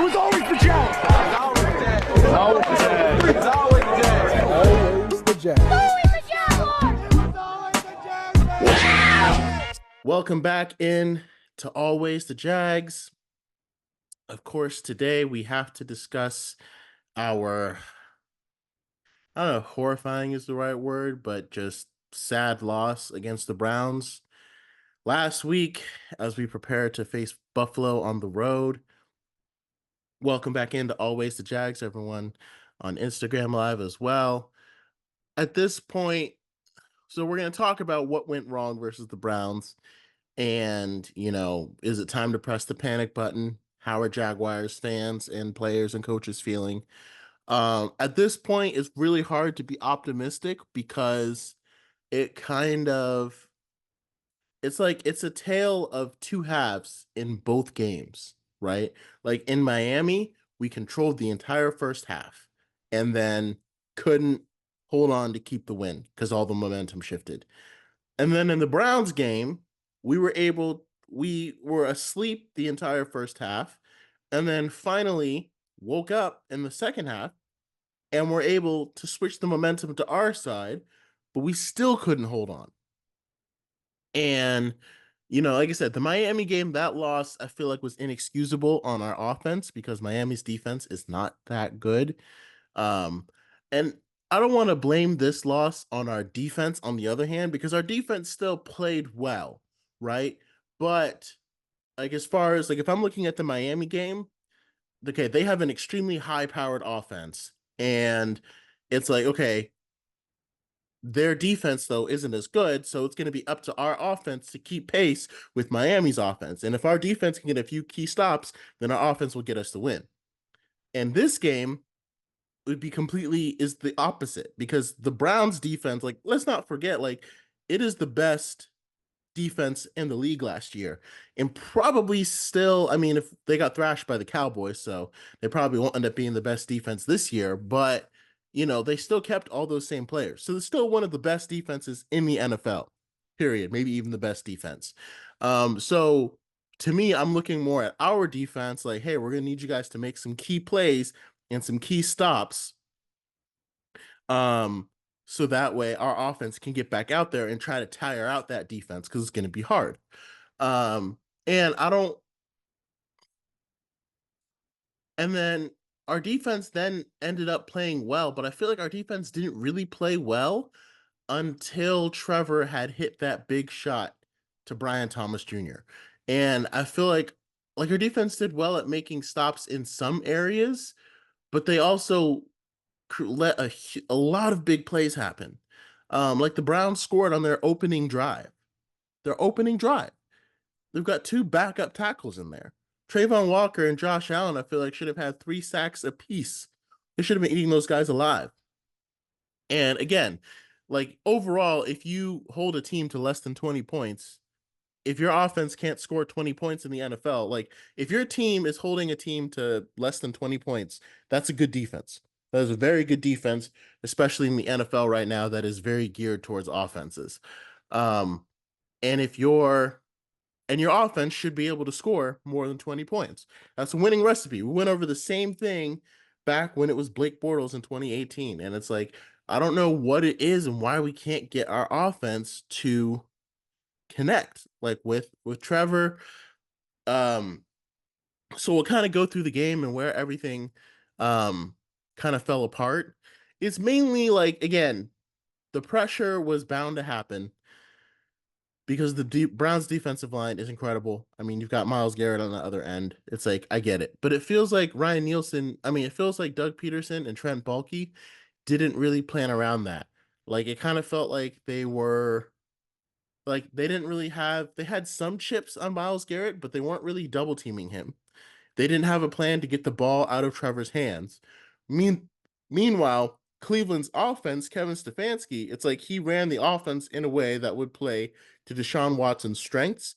It was always the Jags. It's always the Jags. It's always the Jags. Always the Jags. Welcome back in to Always the Jags. Of course, today we have to discuss our, I don't know, horrifying is the right word, but just sad loss against the Browns last week as we prepare to face Buffalo on the road. Welcome back into Always the Jags, everyone on Instagram Live as well. At this point, so we're going to talk about what went wrong versus the Browns. And, is it time to press the panic button? How are Jaguars fans and players and coaches feeling? At this point, it's really hard to be optimistic because it's a tale of two halves in both games, right? Like in Miami, we controlled the entire first half and then couldn't hold on to keep the win because all the momentum shifted. And then in the Browns game, we were asleep the entire first half and then finally woke up in the second half and were able to switch the momentum to our side, but we still couldn't hold on. And, like I said, the Miami game, that loss, I feel like was inexcusable on our offense because Miami's defense is not that good. And I don't want to blame this loss on our defense on the other hand, because our defense still played well, right? But as far as if I'm looking at the Miami game, okay, they have an extremely high-powered offense. And it's okay, their defense, though, isn't as good, so it's going to be up to our offense to keep pace with Miami's offense. And if our defense can get a few key stops, then our offense will get us the win. And this game is the opposite because the Browns defense, let's not forget, it is the best defense in the league last year. And probably still, if they got thrashed by the Cowboys, so they probably won't end up being the best defense this year, but they still kept all those same players. So it's still one of the best defenses in the NFL, period. Maybe even the best defense. So to me, I'm looking more at our defense, hey, we're going to need you guys to make some key plays and some key stops. So that way our offense can get back out there and try to tire out that defense because it's going to be hard. And then our defense then ended up playing well, but I feel like our defense didn't really play well until Trevor had hit that big shot to Brian Thomas Jr. And I feel like our defense did well at making stops in some areas, but they also let a lot of big plays happen. The Browns scored on their opening drive. They've got two backup tackles in there. Trayvon Walker and Josh Allen, I feel like, should have had 3 sacks apiece. They should have been eating those guys alive. And again, overall, if you hold a team to less than 20 points, if your offense can't score 20 points in the NFL, if your team is holding a team to less than 20 points, that's a good defense. That is a very good defense, especially in the NFL right now that is very geared towards offenses. And your offense should be able to score more than 20 points. That's a winning recipe. We went over the same thing back when it was Blake Bortles in 2018. And it's I don't know what it is and why we can't get our offense to connect with Trevor. So we'll kind of go through the game and where everything kind of fell apart. It's mainly again, the pressure was bound to happen because the Browns defensive line is incredible. You've got Myles Garrett on the other end. It's I get it, but it feels like it feels like Doug Peterson and Trent Baalke didn't really plan around that. It kind of felt like they were they didn't really they had some chips on Myles Garrett, but they weren't really double teaming him. They didn't have a plan to get the ball out of Trevor's hands. Meanwhile, Cleveland's offense, Kevin Stefanski, it's he ran the offense in a way that would play to Deshaun Watson's strengths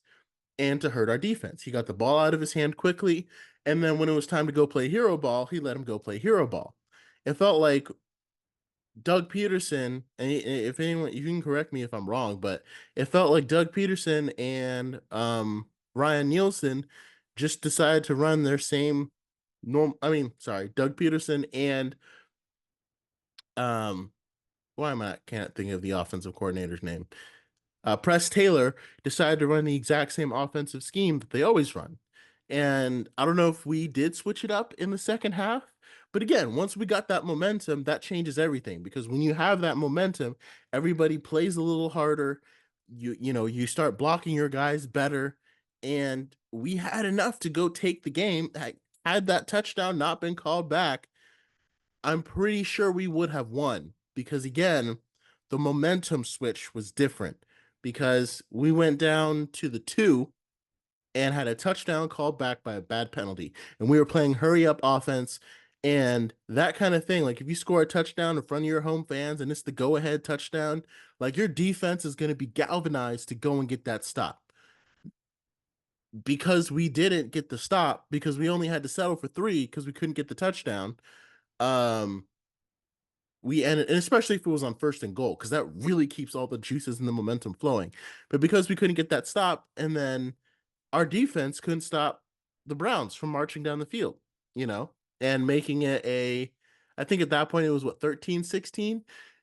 and to hurt our defense. He got the ball out of his hand quickly, and then when it was time to go play hero ball, he let him go play hero ball. It felt like Doug Peterson, and if anyone, you can correct me if I'm wrong, but it felt like Doug Peterson and Ryan Nielsen just decided to run their same Doug Peterson and um can't think of the offensive coordinator's name. Press Taylor decided to run the exact same offensive scheme that they always run. And I don't know if we did switch it up in the second half, but again, once we got that momentum, that changes everything because when you have that momentum, everybody plays a little harder. You start blocking your guys better, and we had enough to go take the game. Had that touchdown not been called back, I'm pretty sure we would have won because again, the momentum switch was different because we went down to the 2 and had a touchdown called back by a bad penalty. And we were playing hurry up offense and that kind of thing. Like if you score a touchdown in front of your home fans and it's the go ahead touchdown, like your defense is going to be galvanized to go and get that stop. Because we didn't get the stop, because we only had to settle for 3 because we couldn't get the touchdown. We ended, and especially if it was on 1st and goal, because that really keeps all the juices and the momentum flowing. But because we couldn't get that stop, and then our defense couldn't stop the Browns from marching down the field, and making it I think at that point it was 13-16.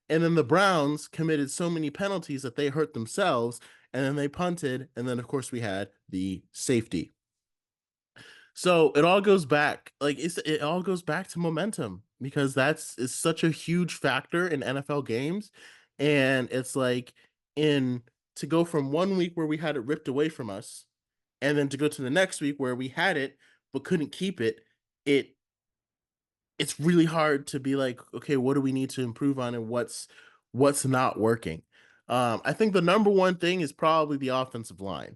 And then the Browns committed so many penalties that they hurt themselves, and then they punted, and then of course we had the safety. So it all goes back, it all goes back to momentum because is such a huge factor in NFL games. And it's like to go from 1 week where we had it ripped away from us, and then to go to the next week where we had it but couldn't keep it, it's really hard to be like, okay, what do we need to improve on and what's not working? I think the number one thing is probably the offensive line.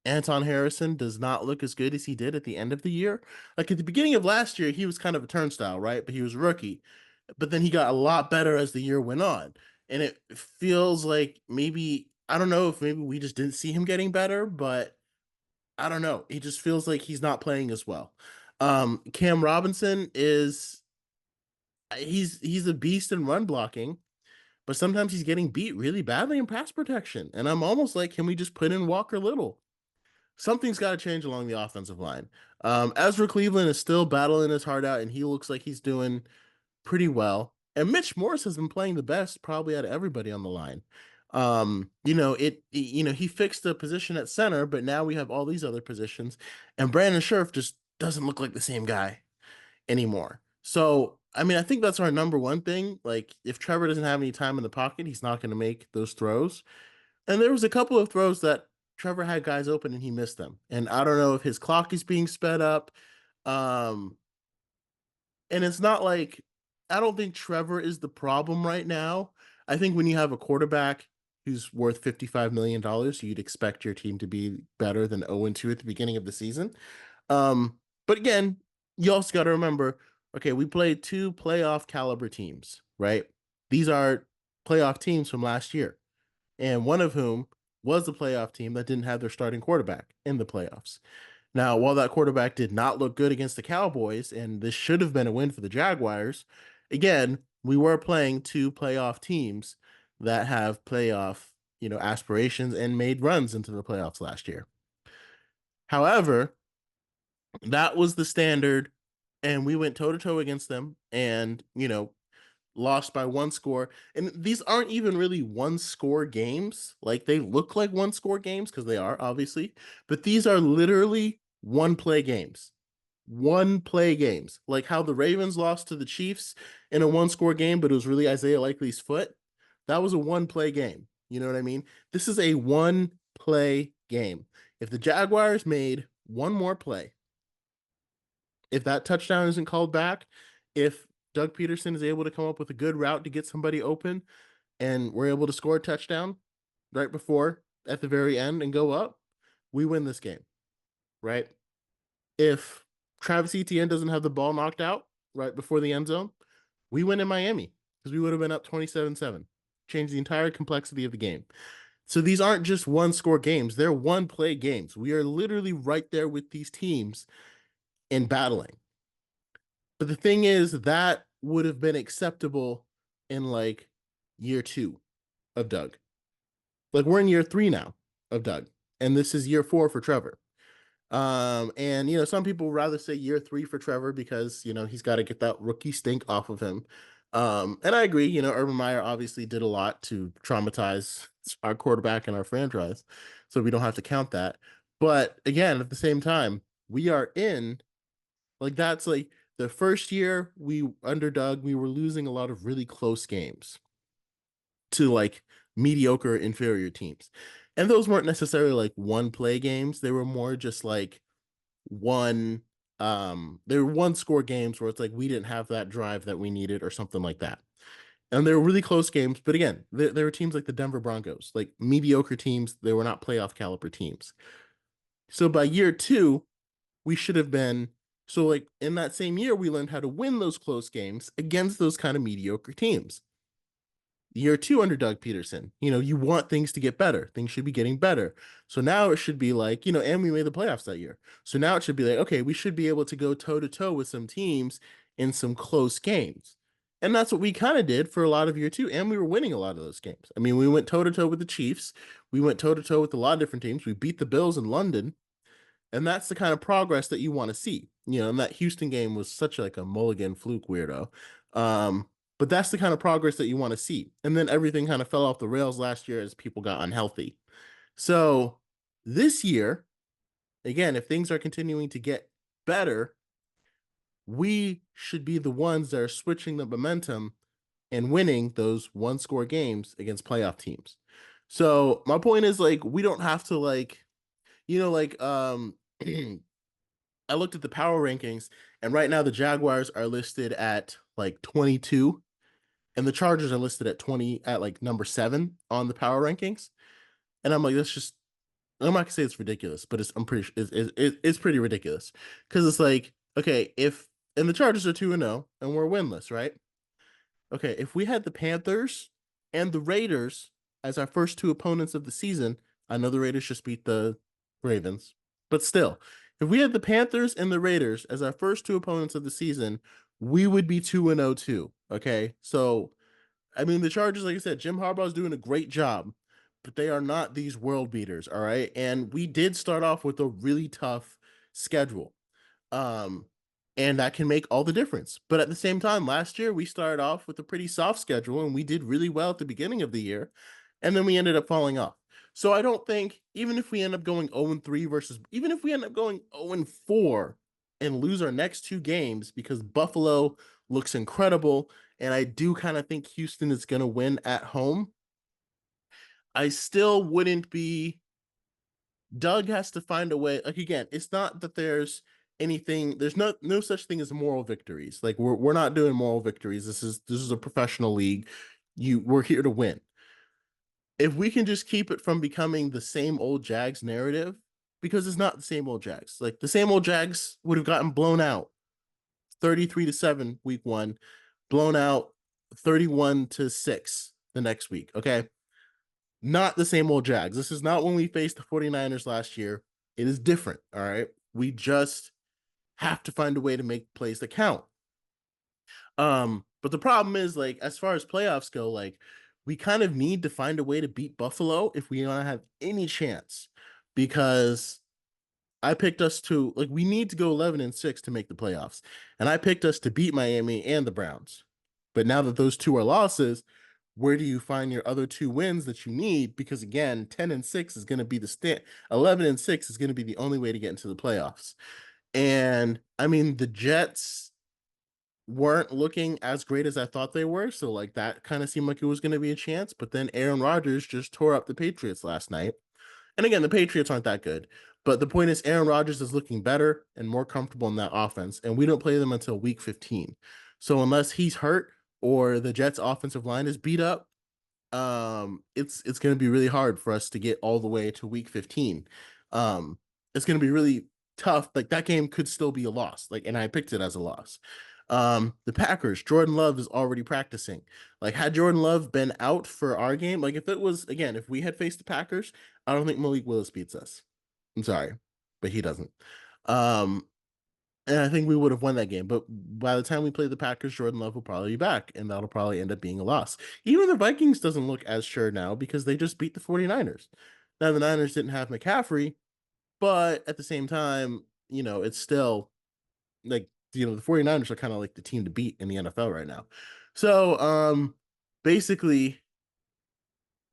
Anton Harrison does not look as good as he did at the end of the year. Like at the beginning of last year, he was kind of a turnstile, right? But he was a rookie. But then he got a lot better as the year went on. And it feels like maybe, I don't know if maybe we just didn't see him getting better, but I don't know. He just feels like he's not playing as well. Cam Robinson he's a beast in run blocking, but sometimes he's getting beat really badly in pass protection. And I'm almost like, can we just put in Walker Little? Something's got to change along the offensive line. Ezra Cleveland is still battling his heart out, and he looks like he's doing pretty well. And Mitch Morse has been playing the best, probably out of everybody on the line. He fixed the position at center, but now we have all these other positions, and Brandon Scherf just doesn't look like the same guy anymore. So, I mean, I think that's our number one thing. Like, if Trevor doesn't have any time in the pocket, he's not going to make those throws. And there was a couple of throws that Trevor had guys open and he missed them. And I don't know if his clock is being sped up. And it's not like, I don't think Trevor is the problem right now. I think when you have a quarterback who's worth $55 million, you'd expect your team to be better than 0-2 at the beginning of the season. But again, you also got to remember, okay, we played 2 playoff caliber teams, right? These are playoff teams from last year, and one of whom was the playoff team that didn't have their starting quarterback in the playoffs. Now, while that quarterback did not look good against the Cowboys, and this should have been a win for the Jaguars, again, we were playing 2 playoff teams that have playoff, aspirations and made runs into the playoffs last year. However, that was the standard, and we went toe to toe against them, and lost by 1 score. And these aren't even really 1 score games. Like, they look like 1 score games because they are, obviously, but these are literally 1 play games. 1 play games. Like how the Ravens lost to the Chiefs in a 1 score game, but it was really Isaiah Likely's foot. That was a 1 play game. You know what I mean? This is a 1 play game. If the Jaguars made 1 more play, if that touchdown isn't called back, if Doug Peterson is able to come up with a good route to get somebody open, and we're able to score a touchdown right before at the very end and go up, we win this game, right? If Travis Etienne doesn't have the ball knocked out right before the end zone, we win in Miami because we would have been up 27-7, changed the entire complexity of the game. So these aren't just 1 score games. They're 1 play games. We are literally right there with these teams in battling. But the thing is, that would have been acceptable in like year 2 of Doug. Like, we're in year 3 now of Doug, and this is year 4 for Trevor. And some people rather say year 3 for Trevor because he's got to get that rookie stink off of him. And I agree, Urban Meyer obviously did a lot to traumatize our quarterback and our franchise, so we don't have to count that. But again, at the same time, we are in that's like the first year we under Doug, we were losing a lot of really close games to like mediocre inferior teams. And those weren't necessarily like one play games. They were more just like one they were one score games where it's like we didn't have that drive that we needed or something like that. And they were really close games, but again, there were teams like the Denver Broncos, like mediocre teams. They were not playoff caliber teams. So by year 2, we should have been so like in that same year we learned how to win those close games against those kind of mediocre teams. Year 2 under Doug Peterson, you want things to get better. Things should be getting better. So now it should be like, and we made the playoffs that year. So now it should be like, okay, we should be able to go toe to toe with some teams in some close games. And that's what we kind of did for a lot of year 2. And we were winning a lot of those games. I mean, we went toe to toe with the Chiefs. We went toe to toe with a lot of different teams. We beat the Bills in London. And that's the kind of progress that you want to see. And that Houston game was such like a mulligan fluke weirdo. But that's the kind of progress that you want to see. And then everything kind of fell off the rails last year as people got unhealthy. So this year, again, if things are continuing to get better, we should be the ones that are switching the momentum and winning those one-score games against playoff teams. So my point is like we don't have to like I looked at the power rankings, and right now the Jaguars are listed at like 22, and the Chargers are listed at 20 at like number 7 on the power rankings. And I'm like, that's just I'm not gonna say it's ridiculous, but it's pretty ridiculous because it's like okay, if and the Chargers are 2-0 and we're winless, right? Okay, if we had the Panthers and the Raiders as our first 2 opponents of the season, I know the Raiders just beat the Ravens, but still, if we had the Panthers and the Raiders as our first 2 opponents of the season, we would be 2-0 too. Okay, so I mean the Chargers, like I said, Jim Harbaugh's doing a great job, but they are not these world beaters. All right, and we did start off with a really tough schedule. Um, and that can make all the difference. But at the same time, last year we started off with a pretty soft schedule and we did really well at the beginning of the year, and then we ended up falling off. So I don't think even if we end up going 0-3 versus even if we end up going 0-4 and lose our next 2 games because Buffalo looks incredible and I do kind of think Houston is going to win at home, I still wouldn't be Doug has to find a way. Like again, it's not that there's no such thing as moral victories. Like we're not doing moral victories. This is a professional league. We're here to win. If we can just keep it from becoming the same old Jags narrative, because it's not the same old Jags. Like the same old Jags would have gotten blown out 33-7 week 1, blown out 31-6 the next week. Okay. Not the same old Jags. This is not when we faced the 49ers last year. It is different. All right. We just have to find a way to make plays that count. But the problem is, like, as far as playoffs go, like, we kind of need to find a way to beat Buffalo if we want to have any chance. Because I picked us to like we need to go 11-6 to make the playoffs. And I picked us to beat Miami and the Browns. But now that those 2 are losses, where do you find your other 2 wins that you need? Because again, 10-6 is going to be the 11-6 is going to be the only way to get into the playoffs. And I mean, the Jets weren't looking as great as I thought they were. So like that kind of seemed like it was going to be a chance. But then Aaron Rodgers just tore up the Patriots last night. And again, the Patriots aren't that good. But the point is, Aaron Rodgers is looking better and more comfortable in that offense. And we don't play them until week 15. So unless he's hurt or the Jets offensive line is beat up, it's going to be really hard for us to get all the way to week 15. It's going to be really tough. Like that game could still be a loss. Like, and I picked it as a loss. The Packers, Jordan Love is already practicing. Like, had Jordan Love been out for our game, like if it was again, if we had faced the Packers, I don't think Malik Willis beats us. I'm sorry, but he doesn't. And I think we would have won that game. But by the time we play the Packers, Jordan Love will probably be back, and that'll probably end up being a loss. Even the Vikings doesn't look as sure now because they just beat the 49ers. Now, the Niners didn't have McCaffrey, But at the same time, it's still like, the 49ers are kind of like the team to beat in the NFL right now. So, basically,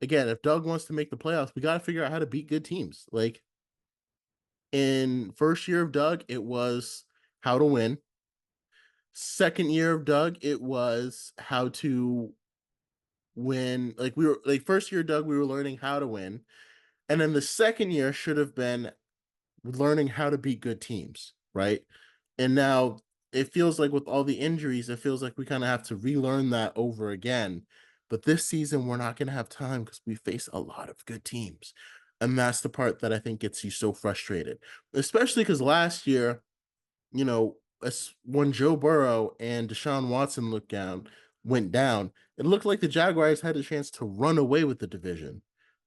again, if Doug wants to make the playoffs, we got to figure out how to beat good teams. Like in first year of Doug, it was how to win. Second year of Doug, it was how to win. Like we were like first year of Doug, we were learning how to win. And then the second year should have been learning how to beat good teams, right? And now it feels like with all the injuries, it feels like we kind of have to relearn that over again. But this season, we're not going to have time because we face a lot of good teams. And that's the part that I think gets you so frustrated, especially because last year, when Joe Burrow and Deshaun Watson went down, it looked like the Jaguars had a chance to run away with the division.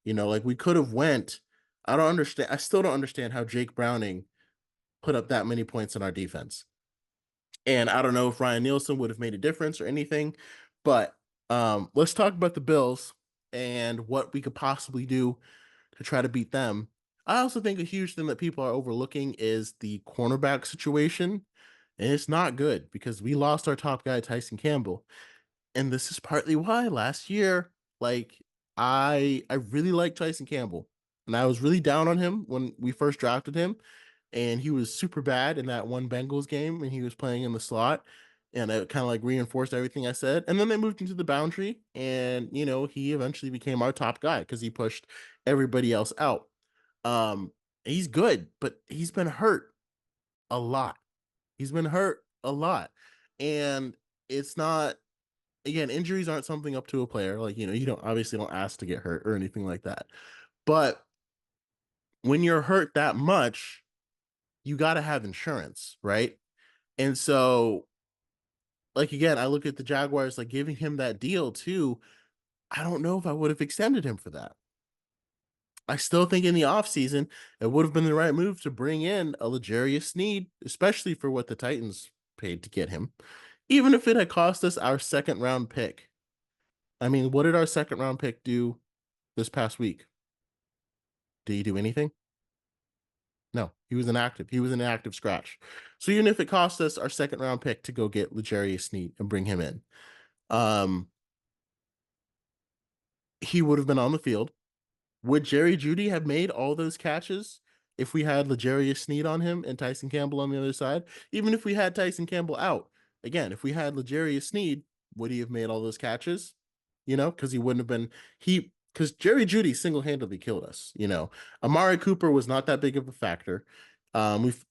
Like we could have went. I don't understand. I still don't understand how Jake Browning put up that many points in our defense. And I don't know if Ryan Nielsen would have made a difference or anything, but let's talk about the Bills and what we could possibly do to try to beat them. I also think a huge thing that people are overlooking is the cornerback situation. And it's not good because we lost our top guy, Tyson Campbell. And this is partly why last year, like I really liked Tyson Campbell. And I was really down on him when we first drafted him. And he was super bad in that one Bengals game, and he was playing in the slot. And it kind of like reinforced everything I said. And then they moved into the boundary, and he eventually became our top guy because he pushed everybody else out. He's good, but he's been hurt a lot. He's been hurt a lot. And it's not, again, injuries aren't something up to a player. Like, you don't ask to get hurt or anything like that. But when you're hurt that much, you got to have insurance, right? And so, like, again, I look at the Jaguars, like giving him that deal too. I don't know if I would have extended him for that. I still think in the offseason, it would have been the right move to bring in a L'Jarius Sneed, especially for what the Titans paid to get him, even if it had cost us our second round pick. I mean, what did our second round pick do this past week? Did he do anything? No, he was inactive. He was an active scratch. So even if it cost us our second round pick to go get L'Jarius Sneed and bring him in, um, he would have been on the field. Would Jerry Jeudy have made all those catches if we had L'Jarius Sneed on him and Tyson Campbell on the other side? Even if we had Tyson Campbell out, again, if we had L'Jarius Sneed, would he have made all those catches? Because he wouldn't have been because Jerry Jeudy single-handedly killed us. Amari Cooper was not that big of a factor.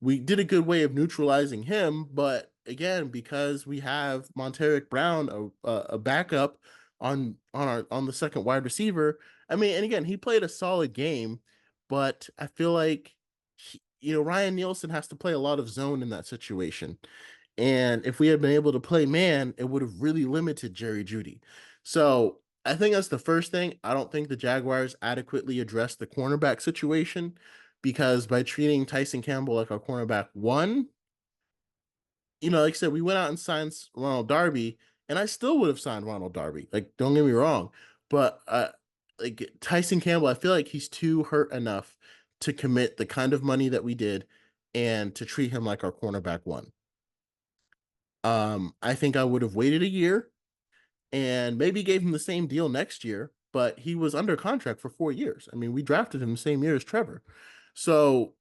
We did a good way of neutralizing him, but again, because we have Monteric Brown, a backup on the second wide receiver. I mean, and again, he played a solid game, but I feel like Ryan Nielsen has to play a lot of zone in that situation. And if we had been able to play man, it would have really limited Jerry Jeudy. So I think that's the first thing. I don't think the Jaguars adequately addressed the cornerback situation because by treating Tyson Campbell like a cornerback one, like I said, we went out and signed Ronald Darby, and I still would have signed Ronald Darby. Like, don't get me wrong, but like Tyson Campbell, I feel like he's too hurt enough to commit the kind of money that we did and to treat him like our cornerback one. I think I would have waited a year and maybe gave him the same deal next year, but he was under contract for 4 years. I mean, we drafted him the same year as Trevor. So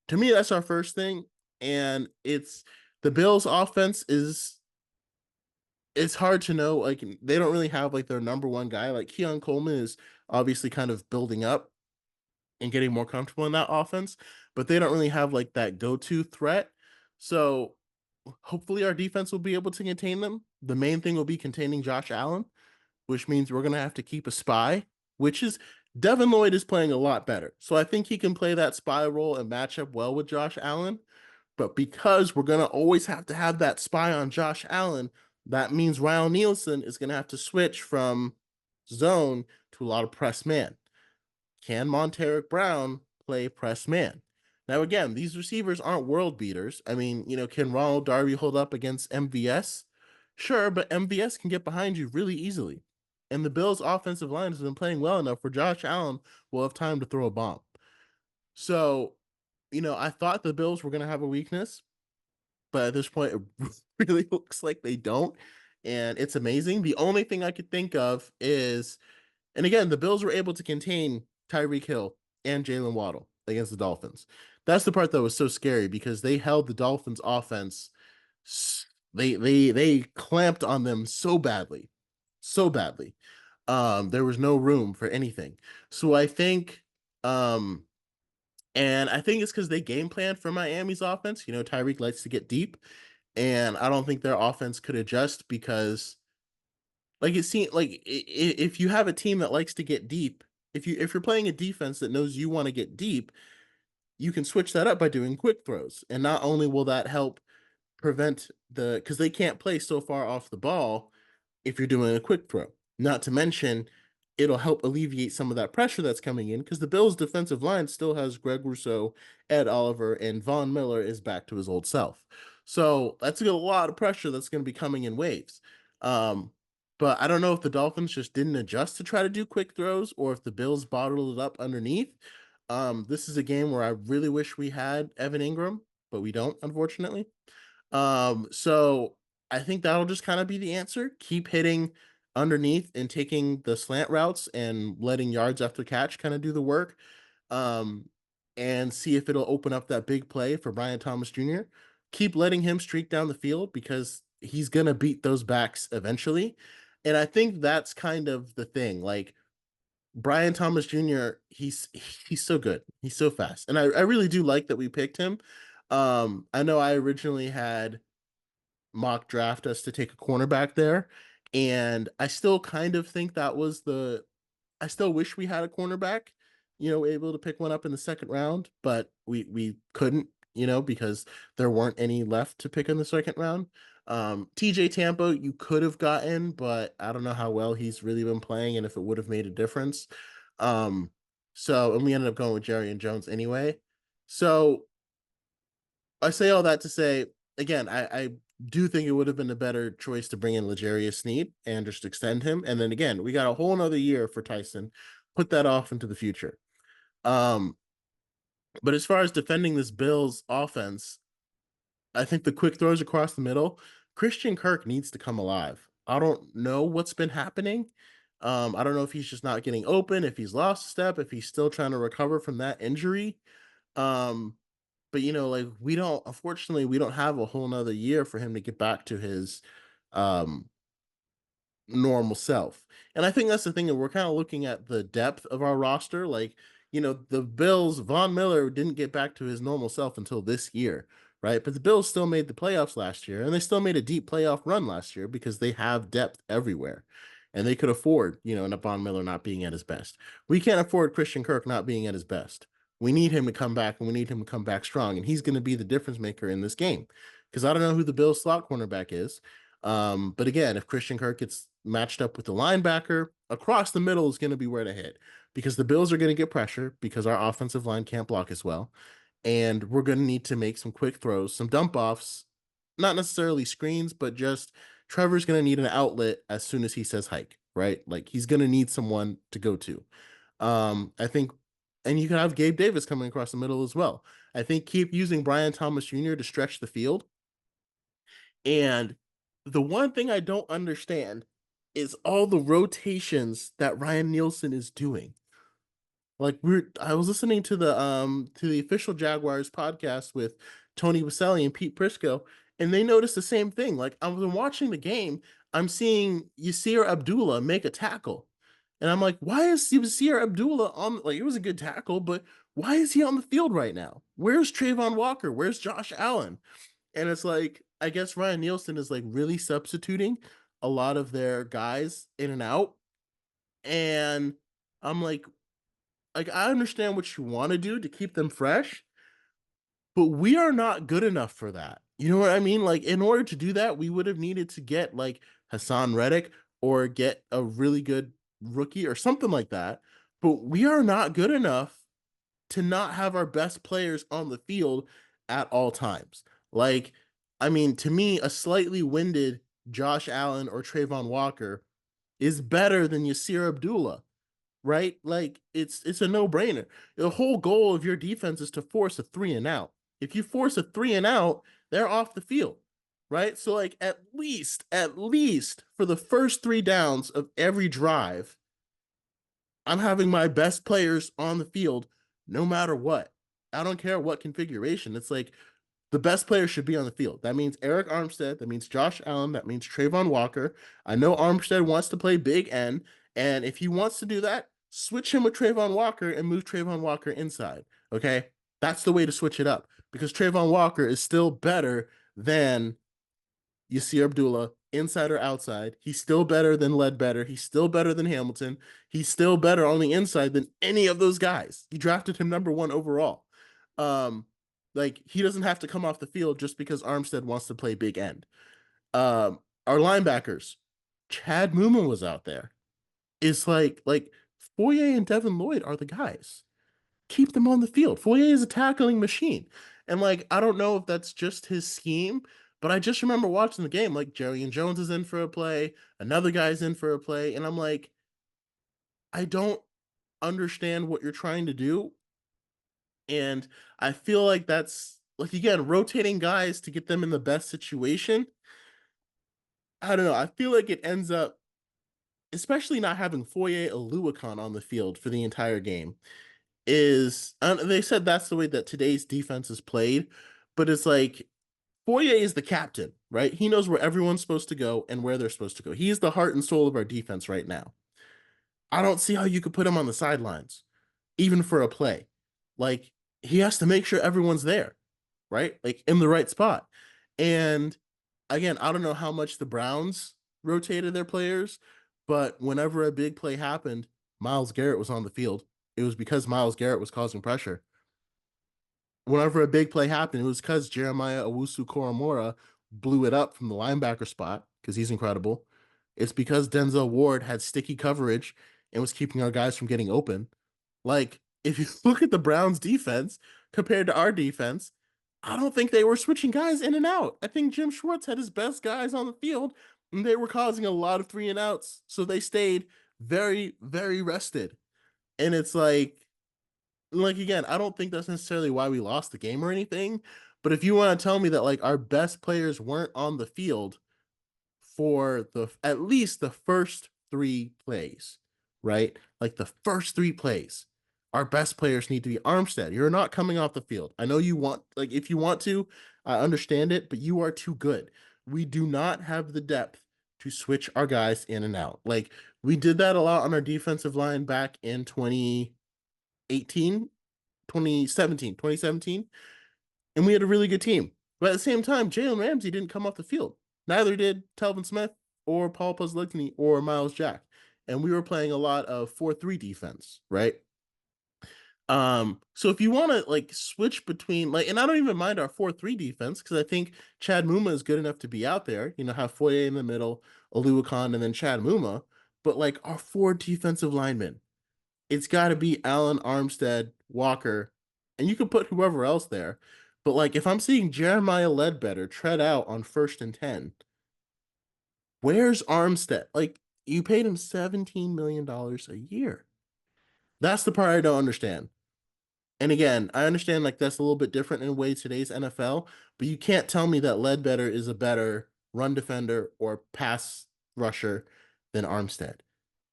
to me, that's our first thing. And it's the Bills offense it's hard to know. Like they don't really have like their number one guy. Like Keon Coleman is obviously kind of building up and getting more comfortable in that offense, but they don't really have like that go-to threat. So hopefully our defense will be able to contain them. The main thing will be containing Josh Allen, which means we're going to have to keep a spy, which is Devin Lloyd is playing a lot better. So I think he can play that spy role and match up well with Josh Allen. But because we're going to have that spy on Josh Allen, that means Ryan Nielsen is going to have to switch from zone to a lot of press man. Can Monteric Brown play press man? Now, again, these receivers aren't world beaters. I mean, can Ronald Darby hold up against MVS? Sure, but MVS can get behind you really easily. And the Bills' offensive line has been playing well enough where Josh Allen will have time to throw a bomb. So I thought the Bills were going to have a weakness, but at this point, it really looks like they don't. And it's amazing. The only thing I could think of is, and again, the Bills were able to contain Tyreek Hill and Jalen Waddle against the Dolphins. That's the part that was so scary because they held the Dolphins offense. They clamped on them so badly, so badly. There was no room for anything. So I think, and I think it's because they game planned for Miami's offense. Tyreek likes to get deep, and I don't think their offense could adjust because, like, it seemed like if you have a team that likes to get deep, if you're playing a defense that knows you want to get deep, you can switch that up by doing quick throws, and not only will that help prevent because they can't play so far off the ball if you're doing a quick throw. Not to mention, it'll help alleviate some of that pressure that's coming in because the Bills' defensive line still has Greg Rousseau, Ed Oliver, and Von Miller is back to his old self. So that's a lot of pressure that's going to be coming in waves. But I don't know if the Dolphins just didn't adjust to try to do quick throws or if the Bills bottled it up underneath. This is a game where I really wish we had Evan Ingram, but we don't, unfortunately. So I think that'll just kind of be the answer. Keep hitting underneath and taking the slant routes and letting yards after catch kind of do the work. And see if it'll open up that big play for Brian Thomas Jr. Keep letting him streak down the field because he's going to beat those backs eventually. And I think that's kind of the thing. Like, Brian Thomas Jr., he's so good. He's so fast. And I really do like that we picked him. I know I originally had mock draft us to take a cornerback there, and I still kind of think that was I still wish we had a cornerback, able to pick one up in the second round, but we couldn't, because there weren't any left to pick in the second round. TJ Tampa, you could have gotten, but I don't know how well he's really been playing and if it would have made a difference. And we ended up going with Jerry and Jones anyway. So I say all that to say, again, I do think it would have been a better choice to bring in L'Jarius Sneed and just extend him. And then again, we got a whole nother year for Tyson. Put that off into the future. But as far as defending this Bills offense, I think the quick throws across the middle, Christian Kirk needs to come alive. I don't know what's been happening. I don't know if he's just not getting open, if he's lost a step, if he's still trying to recover from that injury. But like unfortunately, we don't have a whole nother year for him to get back to his normal self. And I think that's the thing that we're kind of looking at the depth of our roster. Like, the Bills, Von Miller didn't get back to his normal self until this year, right? But the Bills still made the playoffs last year, and they still made a deep playoff run last year because they have depth everywhere. And they could afford, Von Miller not being at his best. We can't afford Christian Kirk not being at his best. We need him to come back, and we need him to come back strong. And he's going to be the difference maker in this game. Because I don't know who the Bills slot cornerback is. But again, if Christian Kirk gets matched up with the linebacker, across the middle is going to be where to hit. Because the Bills are going to get pressure because our offensive line can't block as well. And we're going to need to make some quick throws, some dump offs, not necessarily screens, but just Trevor's going to need an outlet as soon as he says hike, right? Like, he's going to need someone to go to. I think, and you can have Gabe Davis coming across the middle as well. I think keep using Brian Thomas Jr. to stretch the field. And the one thing I don't understand is all the rotations that Ryan Nielsen is doing. Like, I was listening to the official Jaguars podcast with Tony Waselli and Pete Prisco, and they noticed the same thing. Like, I was watching the game, I'm seeing Yasir Abdullah make a tackle. And I'm like, why is Yasir Abdullah on? Like, it was a good tackle, but why is he on the field right now? Where's Trayvon Walker? Where's Josh Allen? And it's like, I guess Ryan Nielsen is like really substituting a lot of their guys in and out. And I'm like, I understand what you want to do to keep them fresh, but we are not good enough for that. You know what I mean? Like, in order to do that, we would have needed to get like Hassan Reddick or get a really good rookie or something like that. But we are not good enough to not have our best players on the field at all times. Like, I mean, to me, a slightly winded Josh Allen or Trayvon Walker is better than Yasir Abdullah. right? Like it's a no-brainer. The whole goal of your defense is to force a 3-and-out. If you force a 3-and-out, they're off the field, right? So like at least for the first 3 downs of every drive, I'm having my best players on the field no matter what. I don't care what configuration. It's like the best player should be on the field. That means Eric Armstead. That means Josh Allen. That means Trayvon Walker. I know Armstead wants to play big end, and if he wants to do that, switch him with Trayvon Walker and move Trayvon Walker inside. Okay, that's the way to switch it up because Trayvon Walker is still better than Yasir Abdullah, inside or outside. He's still better than Ledbetter. He's still better than Hamilton. He's still better on the inside than any of those guys. You drafted him number 1 overall. Um, like he doesn't have to come off the field just because Armstead wants to play big end. Our linebackers, Chad Muma was out there. It's like Foye and Devin Lloyd are the guys. Keep them on the field. Foye is a tackling machine. And like, I don't know if that's just his scheme, but I just remember watching the game. Like, Jerry and Jones is in for a play, another guy's in for a play, and I'm like, I don't understand what you're trying to do. And I feel like that's like again, rotating guys to get them in the best situation. I don't know. I feel like it ends up, especially not having Foye Oluwakan on the field for the entire game, is they said that's the way that today's defense is played, but it's like Foye is the captain, right? He knows where everyone's supposed to go and where they're supposed to go. He's the heart and soul of our defense right now. I don't see how you could put him on the sidelines, even for a play. Like, he has to make sure everyone's there, right? Like, in the right spot. And again, I don't know how much the Browns rotated their players, but whenever a big play happened, Myles Garrett was on the field. It was because Myles Garrett was causing pressure. Whenever a big play happened, it was because Jeremiah Owusu-Koramoah blew it up from the linebacker spot because he's incredible. It's because Denzel Ward had sticky coverage and was keeping our guys from getting open. Like, if you look at the Browns defense compared to our defense, I don't think they were switching guys in and out. I think Jim Schwartz had his best guys on the field, and they were causing a lot of 3-and-outs. So they stayed very, very rested. And it's like again, I don't think that's necessarily why we lost the game or anything. But if you want to tell me that like our best players weren't on the field for the at least the first 3 plays, right? Like the first 3 plays, our best players need to be Armstead. You're not coming off the field. I know you want, like, if you want to, I understand it, but you are too good. We do not have the depth to switch our guys in and out. Like, we did that a lot on our defensive line back in 2018, 2017, and we had a really good team. But at the same time, Jalen Ramsey didn't come off the field. Neither did Telvin Smith or Paul Posluszny or Miles Jack. And we were playing a lot of 4-3 defense, right? So if you want to like switch between like, and I don't even mind our 4-3 defense because I think Chad Muma is good enough to be out there. You know, have Foye in the middle, Oluwakan, and then Chad Muma. But like our 4 defensive linemen, it's got to be Allen, Armstead, Walker, and you can put whoever else there. But like if I'm seeing Jeremiah Ledbetter tread out on 1st and 10, where's Armstead? Like, you paid him $17 million a year. That's the part I don't understand. And again, I understand like that's a little bit different in a way today's NFL, but you can't tell me that Ledbetter is a better run defender or pass rusher than Armstead.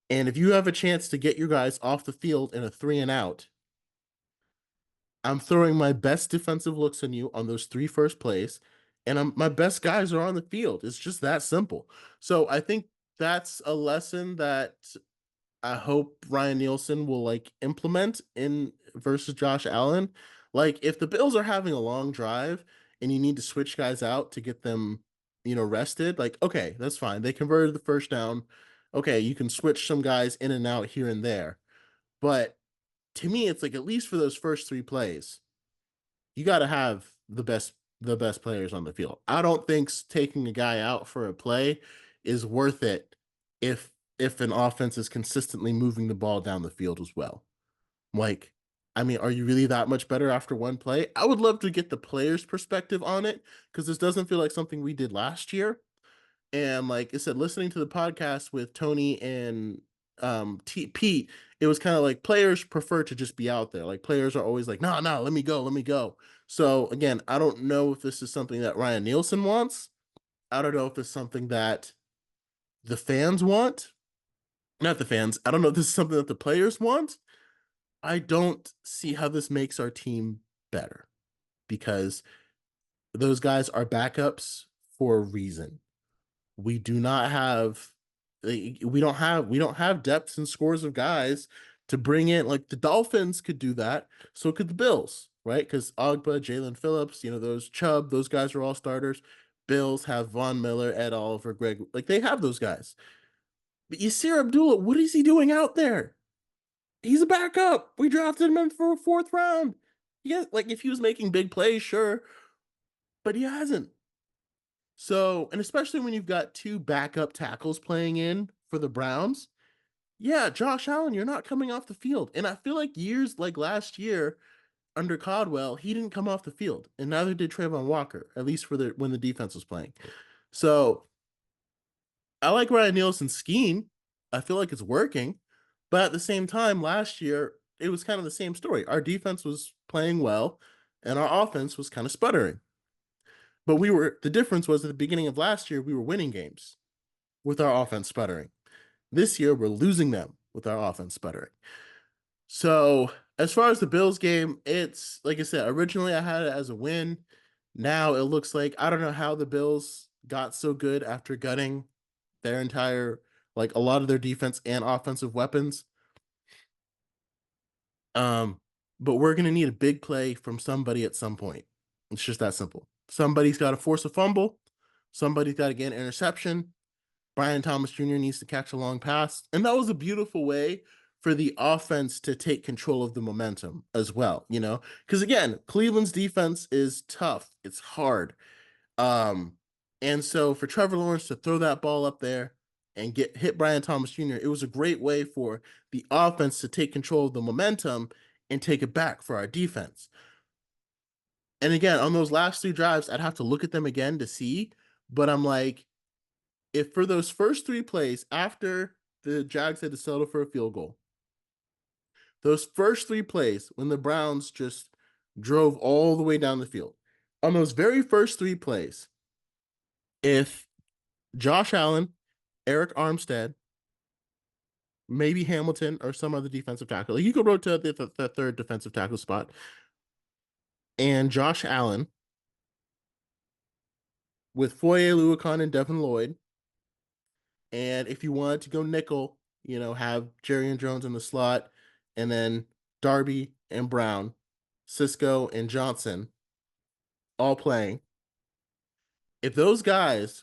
And if you have a chance to get your guys off the field in a 3-and-out, I'm throwing my best defensive looks on you on those 3 first plays, and my best guys are on the field. It's just that simple. So I think that's a lesson that I hope Ryan Nielsen will like implement in versus Josh Allen. Like, if the Bills are having a long drive and you need to switch guys out to get them, rested, like, okay, that's fine. They converted the first down. Okay, you can switch some guys in and out here and there. But to me, it's like at least for those first 3 plays, you got to have the best players on the field. I don't think taking a guy out for a play is worth it if an offense is consistently moving the ball down the field as well. Like, I mean, are you really that much better after 1 play? I would love to get the player's perspective on it because this doesn't feel like something we did last year. And like I said, listening to the podcast with Tony and Pete, it was kind of like players prefer to just be out there. Like players are always like, no, no, let me go, let me go. So again, I don't know if this is something that Ryan Nielsen wants. I don't know if it's something that the fans want. Not the fans. I don't know if this is something that the players want. I don't see how this makes our team better because those guys are backups for a reason. We do not have we don't have depths and scores of guys to bring in. Like the Dolphins could do that, so could the Bills, right? Because Ogba, Jalen Phillips, those Chubb, those guys are all starters. Bills have Von Miller, Ed Oliver, Greg, like they have those guys. But Yasir Abdullah, what is he doing out there? He's a backup. We drafted him in for a fourth round. Yeah, like if he was making big plays, sure, but he hasn't. So, and especially when you've got two backup tackles playing in for the Browns, yeah, Josh Allen, you're not coming off the field. And I feel like years like last year under Caldwell, he didn't come off the field, and neither did Trayvon Walker, at least for the when the defense was playing. So I like Ryan Nielsen's scheme. I feel like it's working, but at the same time, last year it was kind of the same story. Our defense was playing well, and our offense was kind of sputtering. But the difference was at the beginning of last year, we were winning games with our offense sputtering. This year, we're losing them with our offense sputtering. So, as far as the Bills game, it's like I said, originally I had it as a win. Now it looks like I don't know how the Bills got so good after gutting their entire, like a lot of their defense and offensive weapons. Um, but we're going to need a big play from somebody at some point. It's just that simple. Somebody's got to force a fumble. Somebody's got to get an interception. Brian Thomas Jr. needs to catch a long pass. And that was a beautiful way for the offense to take control of the momentum as well, Because again, Cleveland's defense is tough. It's hard. And so for Trevor Lawrence to throw that ball up there and hit Brian Thomas Jr., it was a great way for the offense to take control of the momentum and take it back for our defense. And again, on those last three drives, I'd have to look at them again to see, but I'm like, if for those first three plays after the Jags had to settle for a field goal, those first three plays when the Browns just drove all the way down the field, on those very first three plays, if Josh Allen, Eric Armstead, maybe Hamilton or some other defensive tackle, like you could rotate the third defensive tackle spot, and Josh Allen with Foye Oluokun and Devin Lloyd, and if you wanted to go nickel, have Jerry Jones in the slot, and then Darby and Brown, Cisco and Johnson all playing. If those guys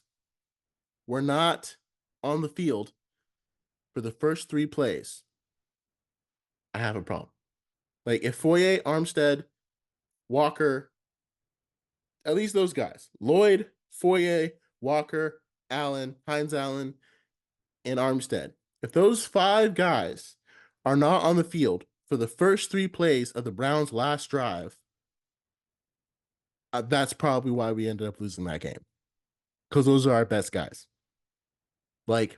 were not on the field for the first three plays, I have a problem. Like if Foye, Armstead, Walker, at least those guys, Lloyd, Foye, Walker, Allen, Hines Allen, and Armstead, if those five guys are not on the field for the first three plays of the Browns' last drive, that's probably why we ended up losing that game. Because those are our best guys. Like,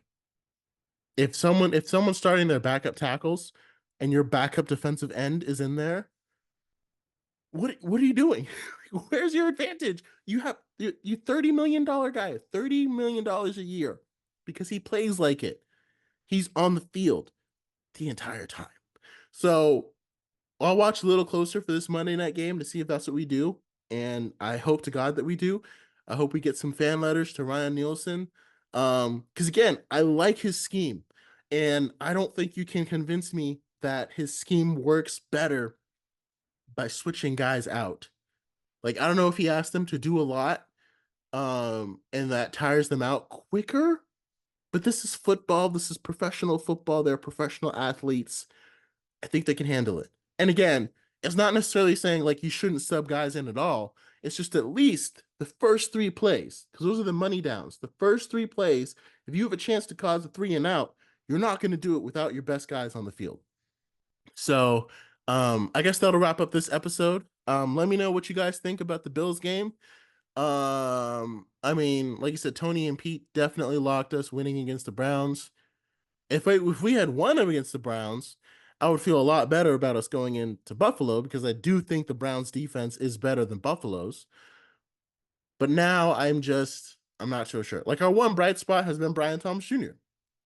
if someone's starting their backup tackles and your backup defensive end is in there, what are you doing? Where's your advantage? You have you $30 million guy, $30 million a year because he plays like it. He's on the field the entire time. So I'll watch a little closer for this Monday night game to see if that's what we do. And I hope to God that we do. I hope we get some fan letters to Ryan Nielsen. Because again, I like his scheme. And I don't think you can convince me that his scheme works better by switching guys out. Like, I don't know if he asked them to do a lot, and that tires them out quicker. But this is football. This is professional football. They're professional athletes. I think they can handle it. And again, it's not necessarily saying like you shouldn't sub guys in at all. It's just at least the first three plays, because those are the money downs. The first three plays, if you have a chance to cause a 3 and out, you're not going to do it without your best guys on the field. So I guess that'll wrap up this episode. Let me know what you guys think about the Bills game. I mean, like you said, Tony and Pete definitely locked us winning against the Browns. If we had won against the Browns, I would feel a lot better about us going into Buffalo because I do think the Browns defense is better than Buffalo's. But now I'm not so sure. Like our one bright spot has been Brian Thomas Jr.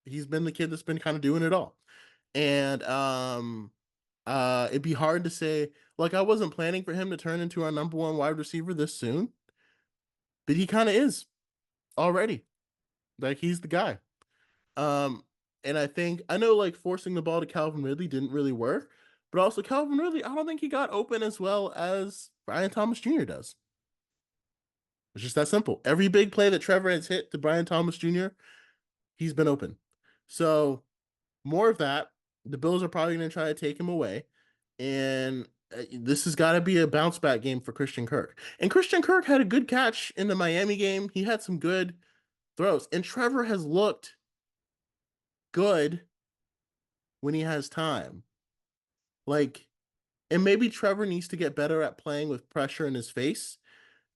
He's been the kid that's been kind of doing it all. And it'd be hard to say, like I wasn't planning for him to turn into our number one wide receiver this soon, but he kind of is already. Like he's the guy. Um, and I know like forcing the ball to Calvin Ridley didn't really work, but also Calvin Ridley, I don't think he got open as well as Brian Thomas Jr. does. It's just that simple. Every big play that Trevor has hit to Brian Thomas Jr., he's been open. So more of that. The Bills are probably going to try to take him away, and this has got to be a bounce back game for Christian Kirk. And Christian Kirk had a good catch in the Miami game. He had some good throws, and Trevor has looked good when he has time. Like, and maybe Trevor needs to get better at playing with pressure in his face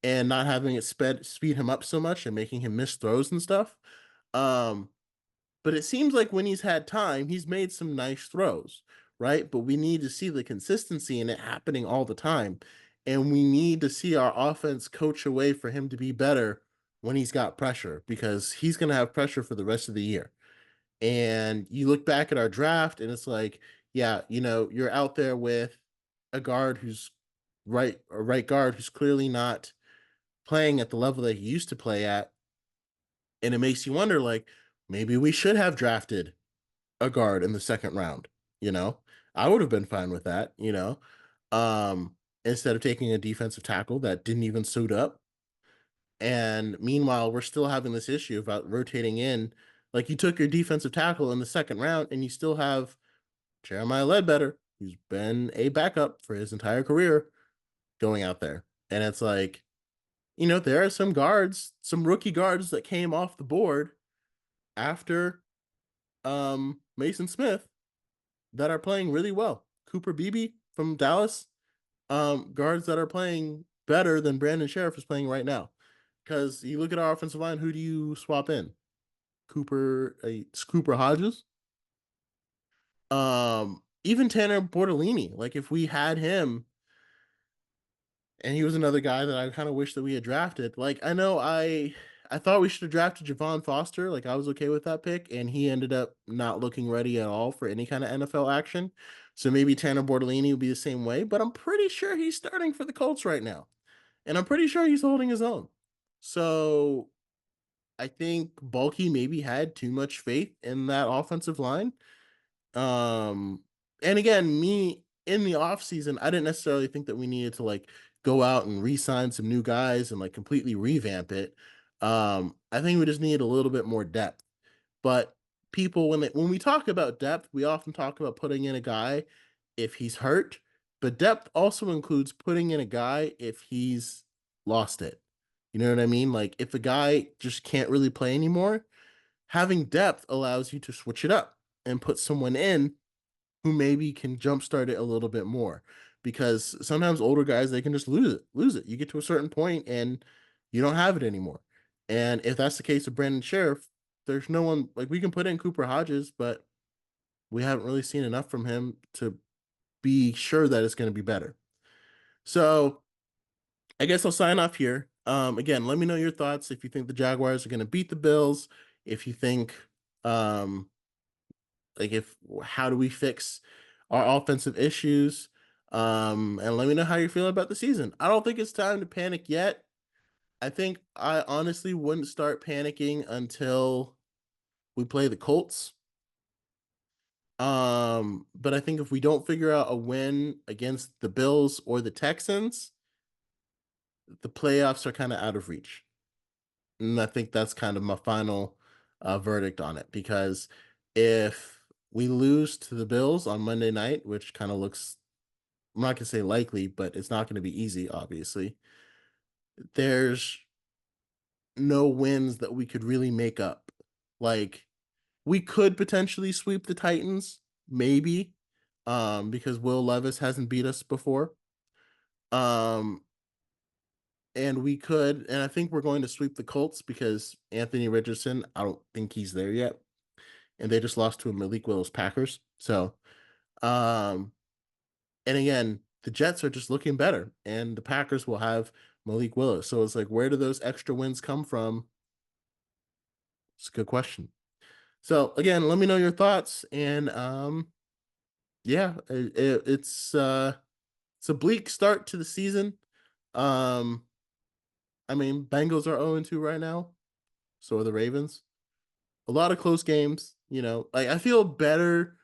and not having it speed him up so much and making him miss throws and stuff. Um, but it seems like when he's had time, he's made some nice throws, right? But we need to see the consistency in it happening all the time. And we need to see our offense coach away for him to be better when he's got pressure because he's going to have pressure for the rest of the year. And you look back at our draft and it's like, yeah, you're out there with a guard who's a right guard who's clearly not playing at the level that he used to play at. And it makes you wonder, like, maybe we should have drafted a guard in the second round, you know? I would have been fine with that, instead of taking a defensive tackle that didn't even suit up. And meanwhile, we're still having this issue about rotating in. Like you took your defensive tackle in the second round and you still have Jeremiah Ledbetter, who's been a backup for his entire career, going out there. And it's like, there are some guards, some rookie guards that came off the board after Mason Smith that are playing really well. Cooper Beebe from Dallas, guards that are playing better than Brandon Sheriff is playing right now. Because you look at our offensive line, who do you swap in? Cooper Hodges. Even Tanner Bortolini. Like if we had him, and he was another guy that I kind of wish that we had drafted. Like I know I thought we should have drafted Javon Foster. Like I was okay with that pick, and he ended up not looking ready at all for any kind of NFL action. So maybe Tanner Bortolini would be the same way, but I'm pretty sure he's starting for the Colts right now. And I'm pretty sure he's holding his own. So I think Baalke maybe had too much faith in that offensive line. And again, me in the offseason, I didn't necessarily think that we needed to like go out and re-sign some new guys and like completely revamp it. I think we just need a little bit more depth. But people, when we talk about depth, we often talk about putting in a guy if he's hurt, but depth also includes putting in a guy if he's lost it. You know what I mean? Like if a guy just can't really play anymore, having depth allows you to switch it up and put someone in who maybe can jumpstart it a little bit more. Because sometimes older guys they can just lose it. You get to a certain point and you don't have it anymore. And if that's the case of Brandon Sheriff, there's no one like we can put in Cooper Hodges, but we haven't really seen enough from him to be sure that it's going to be better. So I guess I'll sign off here. Again, let me know your thoughts if you think the Jaguars are going to beat the Bills. If you think, if how do we fix our offensive issues? And let me know how you're feeling about the season. I don't think it's time to panic yet. I think I honestly wouldn't start panicking until we play the Colts. But I think if we don't figure out a win against the Bills or the Texans, the playoffs are kind of out of reach. And I think that's kind of my final verdict on it because if we lose to the Bills on Monday night, which kind of looks, I'm not going to say likely, but it's not going to be easy, obviously, there's no wins that we could really make up. Like, we could potentially sweep the Titans, maybe, because Will Levis hasn't beat us before. And we could, and I think we're going to sweep the Colts because Anthony Richardson, I don't think he's there yet. and they just lost to a Malik Willis Packers. So, and again, the Jets are just looking better, and the Packers will have Malik Willis. So it's like, where do those extra wins come from? It's a good question. So again, let me know your thoughts, and yeah, it's a bleak start to the season. Um, I mean, Bengals are 0-2 right now. So are the Ravens. A lot of close games, Like I feel better.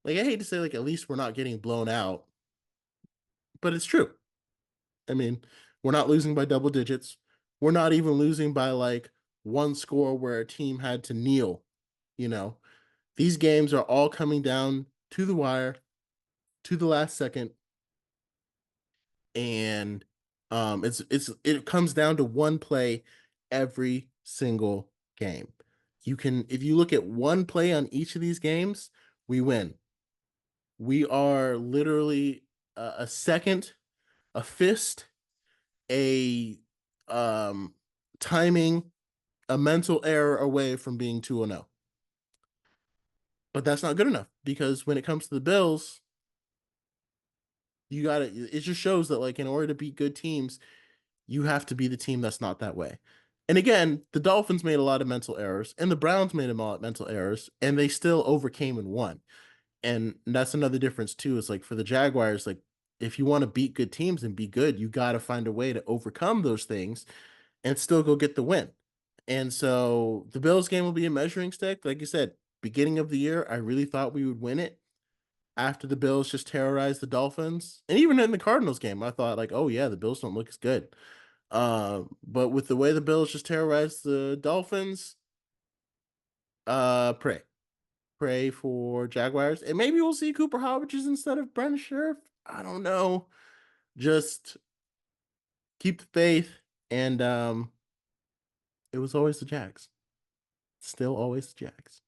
Like I hate to say like at least we're not getting blown out, but it's true. I mean, we're not losing by double digits. We're not even losing by like one score where a team had to kneel, you know. These games are all coming down to the wire, to the last second, and it comes down to one play every single game. If you look at one play on each of these games, we win. We are literally a second, a fist, a timing, a mental error away from being 2-0. But that's not good enough because when it comes to the Bills, it just shows that like in order to beat good teams, you have to be the team that's not that way. And again, the Dolphins made a lot of mental errors and the Browns made a lot of mental errors and they still overcame and won. And that's another difference too. Is like for the Jaguars, like if you want to beat good teams and be good, you got to find a way to overcome those things and still go get the win. And so the Bills game will be a measuring stick. Like you said, beginning of the year, I really thought we would win it after the Bills just terrorized the Dolphins. And even in the Cardinals game, I thought like, oh yeah, the Bills don't look as good. But with the way the Bills just terrorized the Dolphins, pray. Pray for Jaguars. And maybe we'll see Cooper Hodges instead of Brent Sheriff. I don't know. Just keep the faith. And it was always the Jags. Still always the Jags.